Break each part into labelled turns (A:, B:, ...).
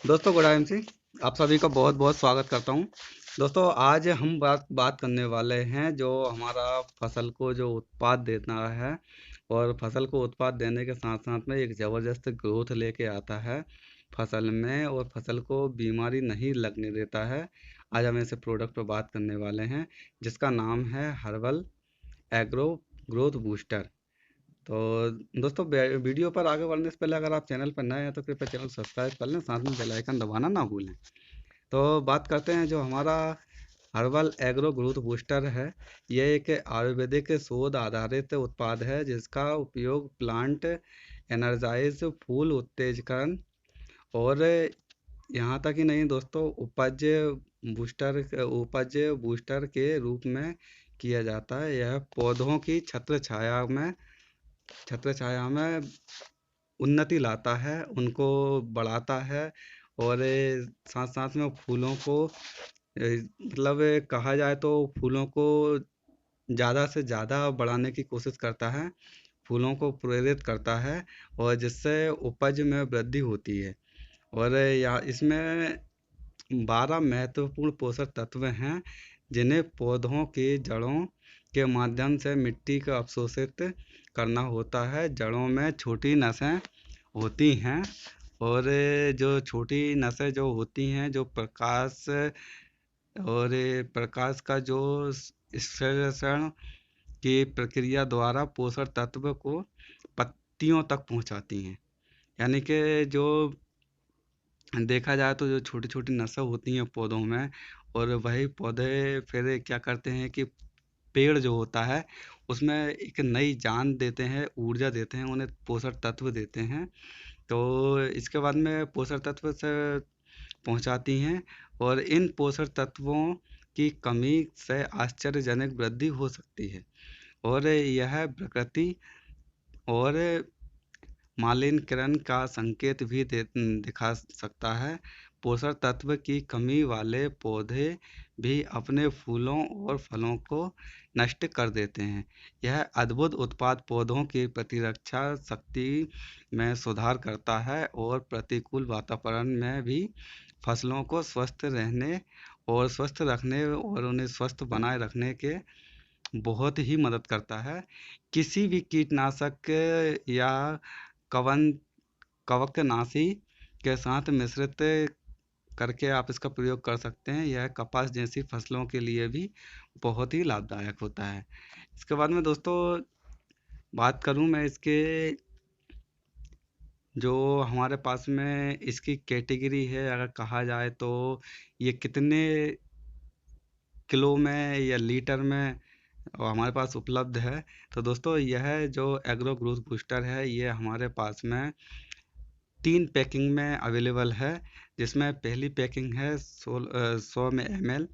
A: दोस्तों good evening. आप सभी का बहुत बहुत स्वागत करता हूं। दोस्तों आज हम बात बात करने वाले हैं जो हमारा फसल को जो उत्पाद देता है और फसल को उत्पाद देने के साथ साथ में एक ज़बरदस्त ग्रोथ लेके आता है फसल में और फसल को बीमारी नहीं लगने देता है। आज हम ऐसे प्रोडक्ट पर बात करने वाले हैं जिसका नाम है हर्बल एग्रो ग्रोथ बूस्टर। तो दोस्तों वीडियो पर आगे बढ़ने से पहले अगर आप चैनल पर नए हैं तो कृपया चैनल सब्सक्राइब कर लें, साथ में बेल आइकन दबाना ना भूलें। तो बात करते हैं जो हमारा हर्बल एग्रो ग्रोथ बूस्टर है। ये एक आयुर्वेदिक शोध आधारित उत्पाद है जिसका उपयोग प्लांट एनर्जाइज फूल उत्तेजकरण और यहाँ तक ही नहीं दोस्तों, उपज बूस्टर के रूप में किया जाता है। यह पौधों की छत्र छाया में उन्नति लाता है, उनको बढ़ाता है और साथ साथ में फूलों को मतलब कहा जाए तो फूलों को ज़्यादा से ज़्यादा बढ़ाने की कोशिश करता है, फूलों को प्रेरित करता है और जिससे उपज में वृद्धि होती है। और या इसमें 12 महत्वपूर्ण पोषक तत्व हैं जिन्हें पौधों की जड़ों के माध्यम से मिट्टी को अवशोषित करना होता है। जड़ों में छोटी नसें होती हैं और जो छोटी नसें जो होती हैं जो प्रकाश का जो संश्लेषण की प्रक्रिया द्वारा पोषक तत्व को पत्तियों तक पहुंचाती हैं। यानी कि जो देखा जाए तो जो छोटी छोटी नसें होती हैं पौधों में, और वही पौधे फिर क्या करते हैं कि पेड़ जो होता है उसमें एक नई जान देते हैं, ऊर्जा देते हैं, उन्हें पोषक तत्व देते हैं। तो इसके बाद में पोषक तत्व से पहुंचाती हैं और इन पोषक तत्वों की कमी से आश्चर्यजनक वृद्धि हो सकती है और यह प्रकृति और मालिन्यकरण का संकेत भी दिखा सकता है। पोषक तत्व की कमी वाले पौधे भी अपने फूलों और फलों को नष्ट कर देते हैं। यह अद्भुत उत्पाद पौधों की प्रतिरक्षा शक्ति में सुधार करता है और प्रतिकूल वातावरण में भी फसलों को स्वस्थ रखने और उन्हें स्वस्थ बनाए रखने के बहुत ही मदद करता है। किसी भी कीटनाशक या कवन कवकनाशी के साथ मिश्रित करके आप इसका प्रयोग कर सकते हैं। यह कपास जैसी फसलों के लिए भी बहुत ही लाभदायक होता है। इसके बाद में दोस्तों बात करूं मैं इसके जो हमारे पास में इसकी कैटेगरी है, अगर कहा जाए तो ये कितने किलो में या लीटर में और हमारे पास उपलब्ध है। तो दोस्तों यह जो एग्रो ग्रोथ बूस्टर है ये हमारे पास में 3 पैकिंग में अवेलेबल है, जिसमें पहली पैकिंग है 100 में ml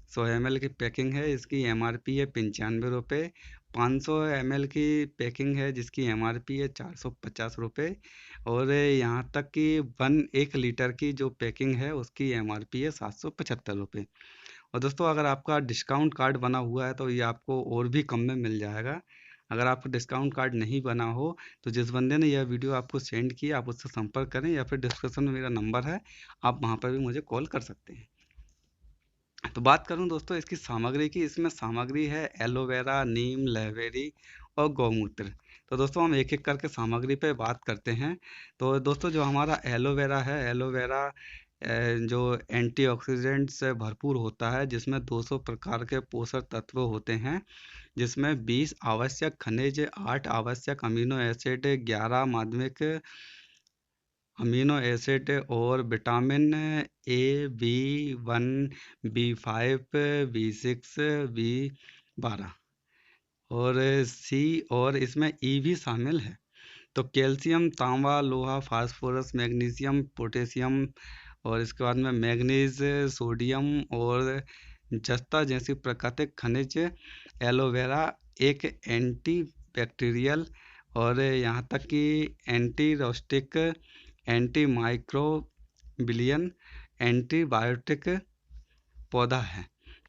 A: 100 ml की पैकिंग है। इसकी MRP है 95 रुपये। 500 ml की पैकिंग है जिसकी MRP है 450 रुपये। और यहाँ तक कि 1 लीटर की जो पैकिंग है उसकी MRP है 775 रुपये। और दोस्तों अगर आपका डिस्काउंट कार्ड बना हुआ है तो ये आपको और भी कम में मिल जाएगा। अगर आपका डिस्काउंट कार्ड नहीं बना हो तो जिस बंदे ने यह वीडियो आपको सेंड किया आप उससे संपर्क करें या फिर डिस्क्रिप्शन में मेरा नंबर है, आप वहाँ पर भी मुझे कॉल कर सकते हैं। तो बात करूं दोस्तों इसकी सामग्री की, इसमें सामग्री है एलोवेरा, नीम, लहबेरी और गौमूत्र। तो दोस्तों हम एक एक करके सामग्री पे बात करते हैं। तो दोस्तों जो हमारा एलोवेरा है, एलोवेरा जो एंटीऑक्सीडेंट से भरपूर होता है, जिसमें 200 प्रकार के पोषक तत्व होते हैं, जिसमें 20 आवश्यक खनिज, 8 आवश्यक अमीनो एसिड, 11 माध्यमिक अमीनो एसिड और vitamin A, B1, B5, B6, B12 और सी, और इसमें ई भी शामिल है। तो कैल्शियम, तांबा, लोहा, फास्फोरस, मैग्नीशियम, पोटेशियम और इसके बाद में मैग्नीज, सोडियम और जस्ता जैसी प्राकृतिक खनिज। एलोवेरा एक एंटी बैक्टीरियल और यहाँ तक कि एंटी रोस्टिक, एंटी माइक्रोबिलियन, एंटीबायोटिक पौधा है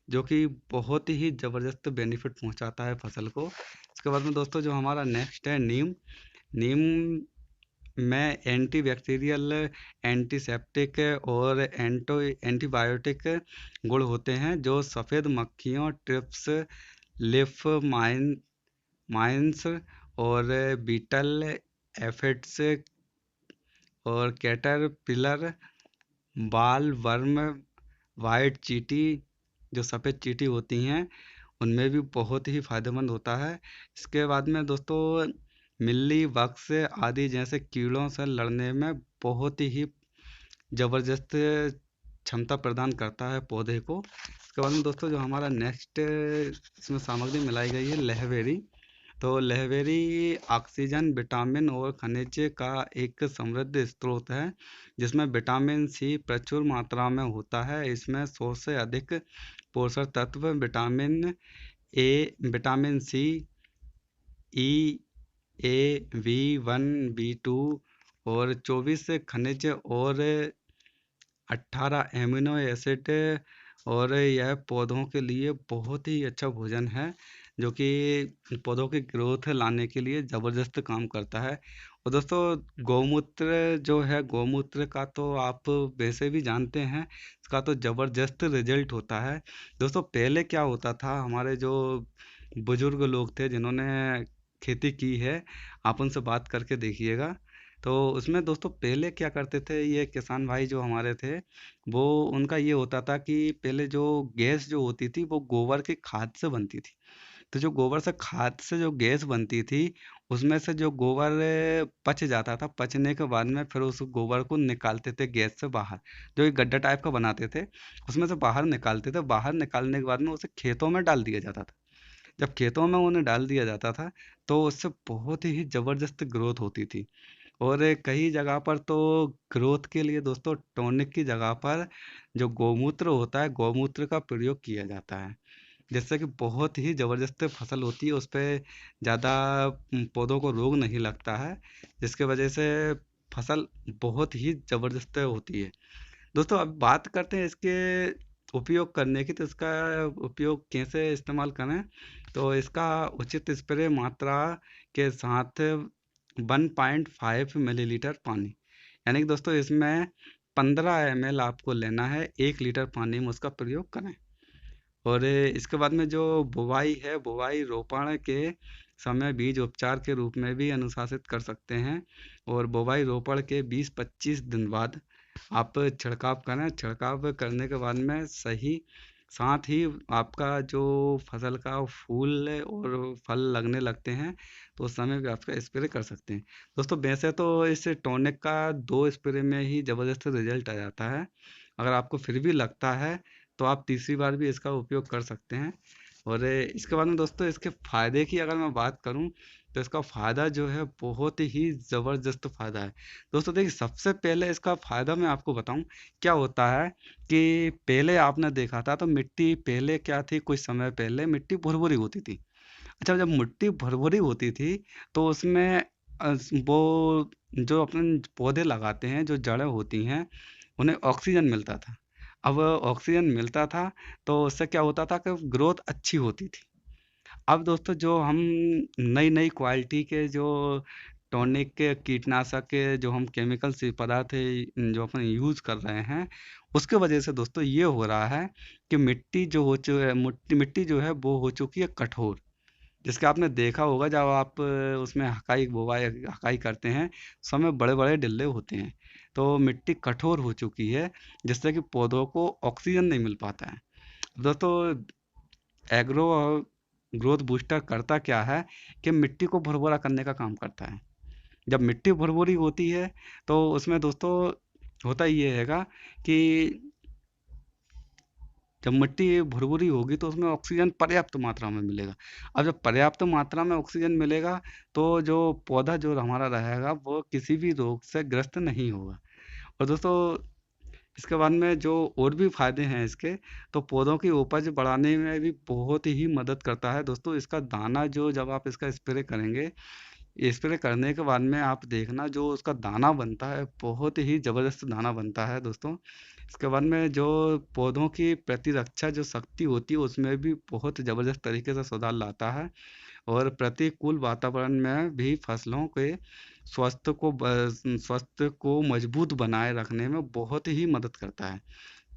A: जो कि बहुत ही ज़बरदस्त बेनिफिट पहुंचाता है फसल को। इसके बाद में दोस्तों जो हमारा नेक्स्ट है नीम। नीम मैं एंटीबैक्टीरियल, एंटीसेप्टिक और एंटीबायोटिक गुण होते हैं जो सफ़ेद मक्खियों, ट्रिप्स, लिफ माइन्स और बीटल एफिड्स और कैटरपिलर, बाल वर्म, वाइट चींटी, जो सफ़ेद चींटी होती हैं, उनमें भी बहुत ही फायदेमंद होता है। इसके बाद में दोस्तों मिल्ली बग्स आदि जैसे कीड़ों से लड़ने में बहुत ही ज़बरदस्त क्षमता प्रदान करता है पौधे को। इसके बाद में दोस्तों जो हमारा नेक्स्ट इसमें सामग्री मिलाई गई है लहबेरी। तो लहबेरी ऑक्सीजन, विटामिन और खनिज का एक समृद्ध स्रोत है जिसमें विटामिन सी प्रचुर मात्रा में होता है। इसमें 100 से अधिक पोषक तत्व vitamin A, vitamin C, E, A, B1, B2 और 24 खनिज और 18 एमिनो एसिड, और यह पौधों के लिए बहुत ही अच्छा भोजन है जो कि पौधों की ग्रोथ लाने के लिए ज़बरदस्त काम करता है। और दोस्तों गौमूत्र जो है, गौमूत्र का तो आप वैसे भी जानते हैं, इसका तो ज़बरदस्त रिजल्ट होता है। दोस्तों पहले क्या होता था, हमारे जो बुजुर्ग लोग थे जिन्होंने खेती की है, आप उनसे बात करके देखिएगा। तो उसमें दोस्तों पहले क्या करते थे ये किसान भाई जो हमारे थे, वो उनका ये होता था कि पहले जो गैस जो होती थी वो गोबर की खाद से बनती थी। तो जो गोबर से खाद से जो गैस बनती थी, उसमें से जो गोबर पच जाता था, पचने के बाद में फिर उस गोबर को निकालते थे गैस से बाहर, जो एक गड्ढा टाइप का बनाते थे, उसमें से बाहर निकालते थे। बाहर निकालने के बाद में उसे खेतों में डाल दिया जाता था। जब खेतों में उन्हें डाल दिया जाता था तो उससे बहुत ही ज़बरदस्त ग्रोथ होती थी। और कई जगह पर तो ग्रोथ के लिए दोस्तों टॉनिक की जगह पर जो गौमूत्र होता है, गौमूत्र का प्रयोग किया जाता है, जिससे कि बहुत ही ज़बरदस्त फसल होती है। उस पे ज़्यादा पौधों को रोग नहीं लगता है, जिसके वजह से फसल बहुत ही ज़बरदस्त होती है। दोस्तों अब बात करते हैं इसके उपयोग करने की, तो इसका उपयोग कैसे इस्तेमाल करें। तो इसका उचित स्प्रे मात्रा के साथ 1.5 मिलीलीटर पानी, यानी कि दोस्तों इसमें 15 ml आपको लेना है, 1 लीटर पानी में उसका प्रयोग करें। और इसके बाद में जो बुवाई है, बुवाई रोपण के समय बीज उपचार के रूप में भी अनुशासित कर सकते हैं। और बुवाई रोपण के 20-25 दिन बाद आप छिड़काव करें। छिड़काव करने के बाद में सही साथ ही आपका जो फसल का फूल और फल लगने लगते हैं, तो उस समय भी आपका स्प्रे कर सकते हैं। दोस्तों वैसे तो इस टॉनिक का 2 स्प्रे में ही ज़बरदस्त रिजल्ट आ जाता है। अगर आपको फिर भी लगता है तो आप तीसरी बार भी इसका उपयोग कर सकते हैं। और इसके बाद में दोस्तों इसके फ़ायदे की अगर मैं बात करूं, तो इसका फ़ायदा जो है बहुत ही ज़बरदस्त फ़ायदा है। दोस्तों देखिए सबसे पहले इसका फ़ायदा मैं आपको बताऊं, क्या होता है कि पहले आपने देखा था तो मिट्टी पहले क्या थी, कुछ समय पहले मिट्टी भुरभुरी होती थी। अच्छा जब मिट्टी भुरभुरी होती थी तो उसमें वो जो अपन पौधे लगाते हैं, जो जड़ें होती हैं, उन्हें ऑक्सीजन मिलता था। अब ऑक्सीजन मिलता था तो उससे क्या होता था कि ग्रोथ अच्छी होती थी। अब दोस्तों जो हम नई नई क्वालिटी के जो टॉनिक के कीटनाशक के जो हम केमिकल से पदार्थ है जो अपन यूज़ कर रहे हैं, उसके वजह से दोस्तों ये हो रहा है कि मिट्टी जो मिट्टी मिट्टी जो है वो हो चुकी है कठोर। जिसका आपने देखा होगा जब आप उसमें हकाई बोवाई हकाई करते हैं, उसमें बड़े बड़े डिल्ले होते हैं, तो मिट्टी कठोर हो चुकी है जिससे कि पौधों को ऑक्सीजन नहीं मिल पाता है। दोस्तों एग्रो ग्रोथ बूस्टर करता क्या है कि मिट्टी को भुरभुरा करने का काम करता है। जब मिट्टी भुरभुरी होती है तो उसमें दोस्तों होता ये हैगा कि जब मिट्टी भुरभुरी होगी तो उसमें ऑक्सीजन पर्याप्त मात्रा में मिलेगा। अब जब पर्याप्त मात्रा में ऑक्सीजन मिलेगा तो जो पौधा जो हमारा रहेगा वो किसी भी रोग से ग्रस्त नहीं होगा। और दोस्तों इसके बाद में जो और भी फायदे हैं इसके, तो पौधों की उपज बढ़ाने में भी बहुत ही मदद करता है। दोस्तों इसका दाना जो जब आप इसका स्प्रे करेंगे, स्प्रे करने के बाद में आप देखना जो उसका दाना बनता है बहुत ही ज़बरदस्त दाना बनता है दोस्तों। इसके बाद में जो पौधों की प्रतिरक्षा जो शक्ति होती है उसमें भी बहुत ज़बरदस्त तरीके से सुधार लाता है। और प्रतिकूल वातावरण में भी फसलों के स्वास्थ्य को मजबूत बनाए रखने में बहुत ही मदद करता है।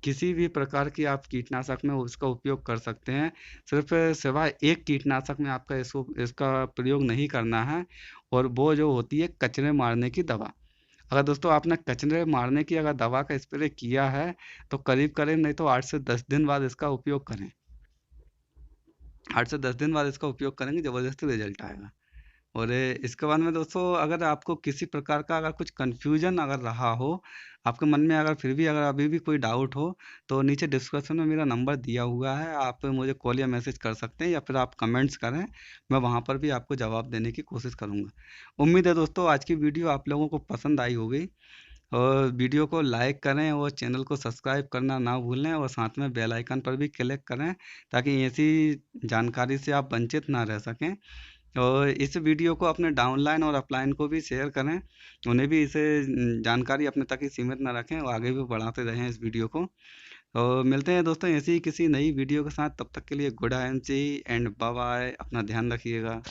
A: किसी भी प्रकार की आप कीटनाशक में उसका उपयोग कर सकते हैं। सिर्फ सिवाय एक कीटनाशक में आपका इसका प्रयोग नहीं करना है, और वो जो होती है कचरे मारने की दवा। अगर दोस्तों आपने कचरे मारने की अगर दवा का स्प्रे किया है, तो करीब करीब नहीं तो 8 से 10 दिन बाद इसका उपयोग करें। 8 से 10 दिन बाद इसका उपयोग करेंगे, ज़बरदस्ती रिजल्ट आएगा। और इसके बाद में दोस्तों, अगर आपको किसी प्रकार का अगर कुछ कन्फ्यूजन अगर रहा हो आपके मन में, अगर फिर भी अगर अभी भी कोई डाउट हो, तो नीचे डिस्क्रिप्शन में मेरा नंबर दिया हुआ है, आप मुझे कॉल या मैसेज कर सकते हैं, या फिर आप कमेंट्स करें, मैं वहाँ पर भी आपको जवाब देने की कोशिश करूँगा। उम्मीद है दोस्तों आज की वीडियो आप लोगों को पसंद आई होगी, और वीडियो को लाइक करें और चैनल को सब्सक्राइब करना ना भूलें, और साथ में बेल आइकन पर भी क्लिक करें, ताकि ऐसी जानकारी से आप वंचित ना रह सकें। और इस वीडियो को अपने डाउनलाइन और अपलाइन को भी शेयर करें, उन्हें भी इसे जानकारी अपने तक ही सीमित ना रखें, और आगे भी बढ़ाते रहें इस वीडियो को। और मिलते हैं दोस्तों ऐसी ही किसी नई वीडियो के साथ, तब तक के लिए गुड एंड बाय बाय, अपना ध्यान रखिएगा।